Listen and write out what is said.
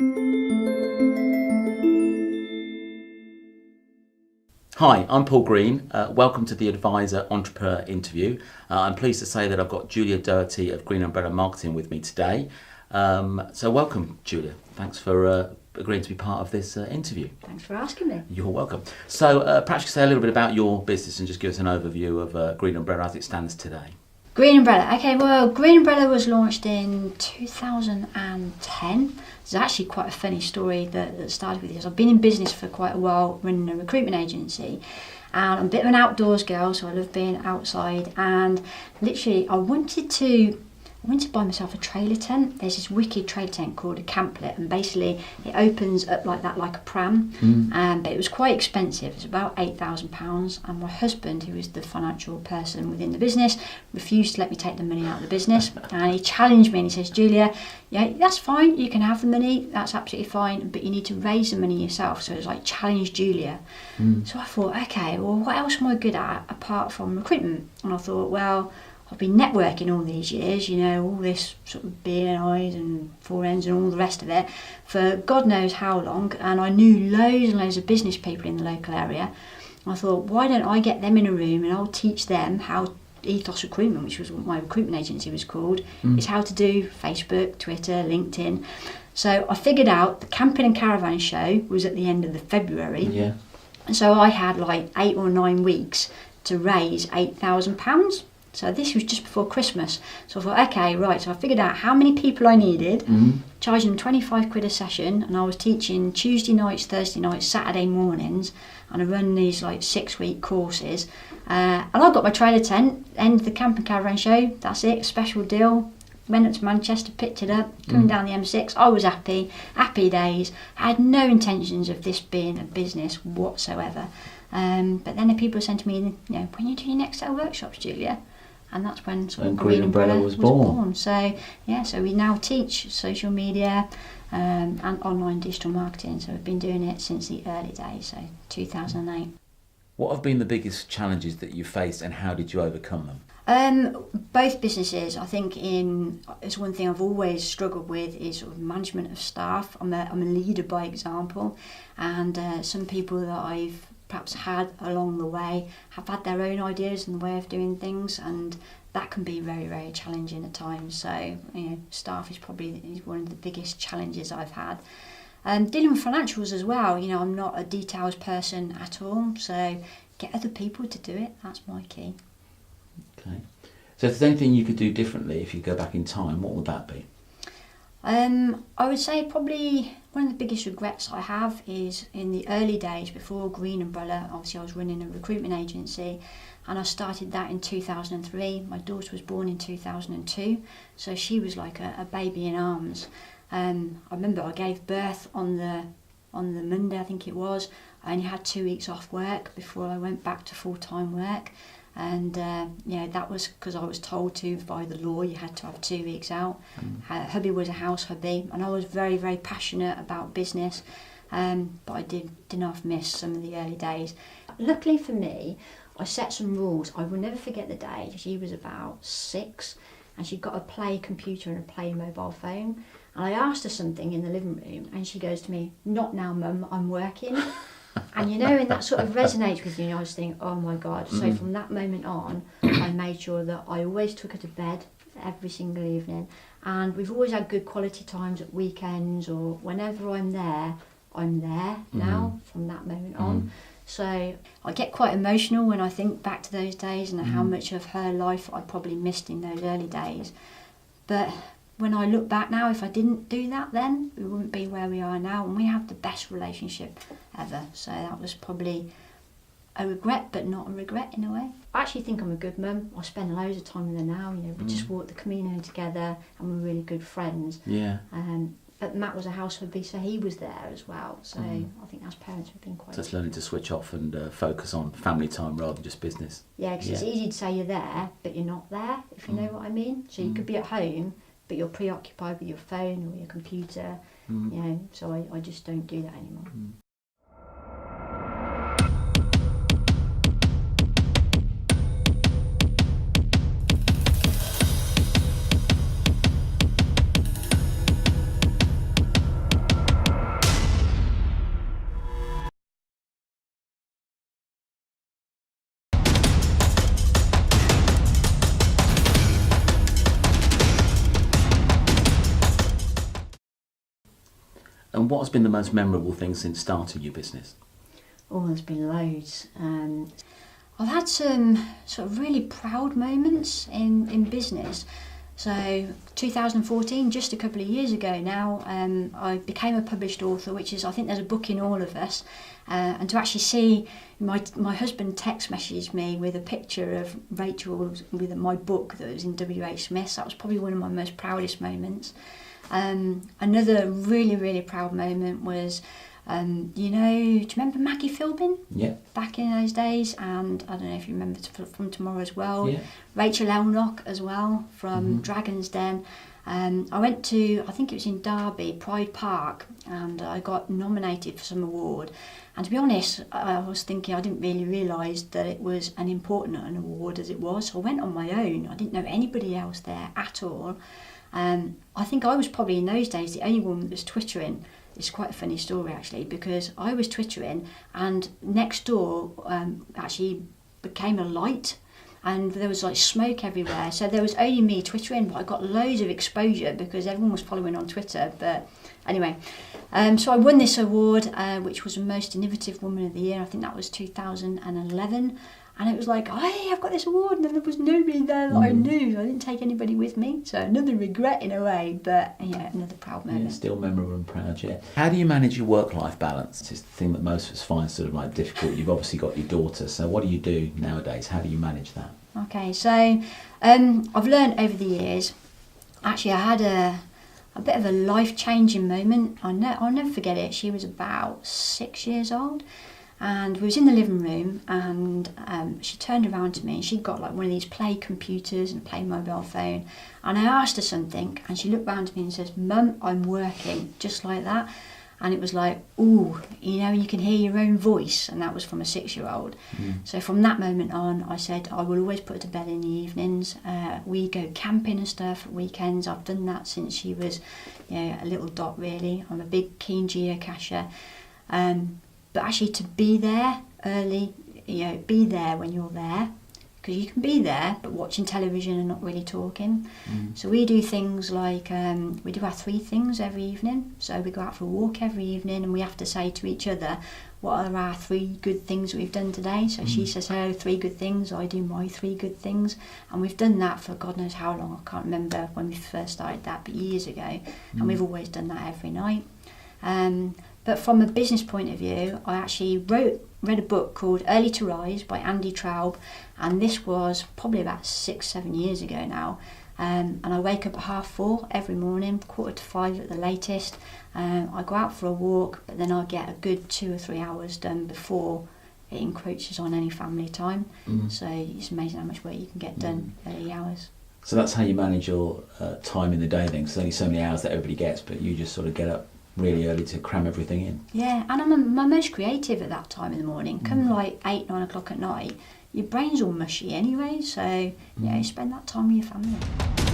Hi, I'm Paul Green. Welcome to the Advisor Entrepreneur interview. I'm pleased to say that I've got Julia Doherty of Green Umbrella Marketing with me today. So welcome, Julia. Thanks for agreeing to be part of this interview. Thanks for asking me. You're welcome. So perhaps you could say a little bit about your business and just give us an overview of Green Umbrella as it stands today. Green Umbrella. Okay, well, Green Umbrella was launched in 2010. It's actually quite a funny story that started with this. I've been in business for quite a while, running a recruitment agency, and I'm a bit of an outdoors girl, so I love being outside. And literally, I wanted to buy myself a trailer tent. There's this wicked trailer tent called a camplet, and basically it opens up like that, like a pram. But it was quite expensive. It's about £8,000, and my husband, who is the financial person within the business, refused to let me take the money out of the business. And he challenged me and he says, "Julia, yeah, that's fine. You can have the money. That's absolutely fine. But you need to raise the money yourself." So it was like, challenge Julia. So I thought, okay, well, what else am I good at apart from recruitment? And I thought, well, I've been networking all these years, all this sort of BNIs and 4Ns and all the rest of it for God knows how long, and I knew loads and loads of business people in the local area. And I thought, why don't I get them in a room and I'll teach them how Ethos Recruitment, which was what my recruitment agency was called, is how to do Facebook, Twitter, LinkedIn. So I figured out the Camping and Caravan show was at the end of the February. Yeah. And so I had like 8 or 9 weeks to raise £8,000. So this was just before Christmas. So I thought, okay, right. So I figured out how many people I needed, charging them 25 quid a session, and I was teaching Tuesday nights, Thursday nights, Saturday mornings, and I run these like 6-week courses. And I got my trailer tent, end of the Camp and Caravan show, that's it, special deal. Went up to Manchester, picked it up, coming down the M6. I was happy days. I had no intentions of this being a business whatsoever. But then the people said to me, when are you doing your next set of workshops, Julia? And that's when Green Umbrella was born. So we now teach social media and online digital marketing. So we've been doing it since the early days, so 2008. What have been the biggest challenges that you faced and how did you overcome them? Both businesses, I think, it's one thing I've always struggled with is sort of management of staff. I'm a leader by example, and some people that I've perhaps had along the way have had their own ideas and the way of doing things, and that can be very, very challenging at times. So staff is probably one of the biggest challenges I've had. Dealing with financials as well, I'm not a details person at all, so get other people to do it, that's my key. Okay. So if there's anything you could do differently if you go back in time, what would that be? I would say probably one of the biggest regrets I have is in the early days before Green Umbrella. Obviously I was running a recruitment agency and I started that in 2003. My daughter was born in 2002, so she was like a baby in arms. I remember I gave birth on the Monday, I think it was. I only had 2 weeks off work before I went back to full-time work. And that was because I was told to by the law you had to have 2 weeks out. Hubby was a house hubby, and I was very, very passionate about business, but I did enough miss some of the early days. Luckily for me, I set some rules. I will never forget the day. She was about 6 and she got a Play computer and a Play mobile phone, and I asked her something in the living room and she goes to me, "Not now, Mum, I'm working." And and that sort of resonates with you, and I was thinking, oh my God. So from that moment on, I made sure that I always took her to bed every single evening, and we've always had good quality times at weekends or whenever I'm there now from that moment on. So I get quite emotional when I think back to those days and how much of her life I probably missed in those early days. But when I look back now, if I didn't do that then, we wouldn't be where we are now, and we have the best relationship ever. So that was probably a regret, but not a regret in a way. I actually think I'm a good mum. I spend loads of time with her now. We just walk the Camino together, and we're really good friends. Yeah. But Matt was a house hubby, so he was there as well. So I think as parents we've been quite... So it's learning to switch off and focus on family time rather than just business. Yeah, because it's easy to say you're there, but you're not there, if you know what I mean. So you could be at home, but you're preoccupied with your phone or your computer, so I just don't do that anymore. And what has been the most memorable thing since starting your business? Oh, there's been loads. I've had some sort of really proud moments in business. So 2014, just a couple of years ago now, I became a published author, which is, I think there's a book in all of us. And to actually see my husband text messaged me with a picture of Rachel with my book that was in WH Smith's. That was probably one of my most proudest moments. Another really, really proud moment was, do you remember Maggie Philbin? Yeah. Back in those days, and I don't know if you remember from Tomorrow as well. Yeah. Rachel Elnock as well from Dragon's Den. I went to, I think it was in Derby, Pride Park, and I got nominated for some award. And to be honest, I was thinking I didn't really realise that it was an award as it was. So I went on my own. I didn't know anybody else there at all. I think I was probably in those days the only one that was twittering. It's quite a funny story actually, because I was twittering and next door actually became a light and there was like smoke everywhere. So there was only me twittering, but I got loads of exposure because everyone was following on Twitter. But anyway, so I won this award, which was the Most Innovative Woman of the Year. I think that was 2011. And it was like, hey, I've got this award, and then there was nobody there that I knew. I didn't take anybody with me. So another regret in a way, but yeah, another proud moment. Yeah, still memorable and proud, yeah. How do you manage your work-life balance? It's the thing that most of us find sort of like difficult. You've obviously got your daughter, so what do you do nowadays? How do you manage that? Okay, so I've learned over the years, actually I had a bit of a life-changing moment. I'll never forget it. She was about 6 years old. And we was in the living room and she turned around to me and she'd got like one of these play computers and play mobile phone. And I asked her something and she looked round to me and says, "Mum, I'm working," just like that. And it was like, ooh, you can hear your own voice. And that was from a 6-year-old. So from that moment on, I said, I will always put her to bed in the evenings. We go camping and stuff at weekends. I've done that since she was a little dot really. I'm a big keen geocacher. But actually to be there early, be there when you're there, because you can be there but watching television and not really talking. So we do things like, we do our 3 things every evening. So we go out for a walk every evening and we have to say to each other, what are our 3 good things we've done today? So she says her 3 good things, I do my 3 good things. And we've done that for God knows how long. I can't remember when we first started that, but years ago. And we've always done that every night. But from a business point of view, I actually read a book called Early to Rise by Andy Traub, and this was probably about 6-7 years ago now. And I wake up at 4:30 every morning, 4:45 at the latest. I go out for a walk, but then I'll get a good 2 or 3 hours done before it encroaches on any family time. So it's amazing how much work you can get done early hours. So that's how you manage your time in the day then, because there's only so many hours that everybody gets, but you just sort of get up really early to cram everything in. Yeah, and I'm my most creative at that time in the morning. Come like 8-9 o'clock at night, your brain's all mushy anyway, so spend that time with your family.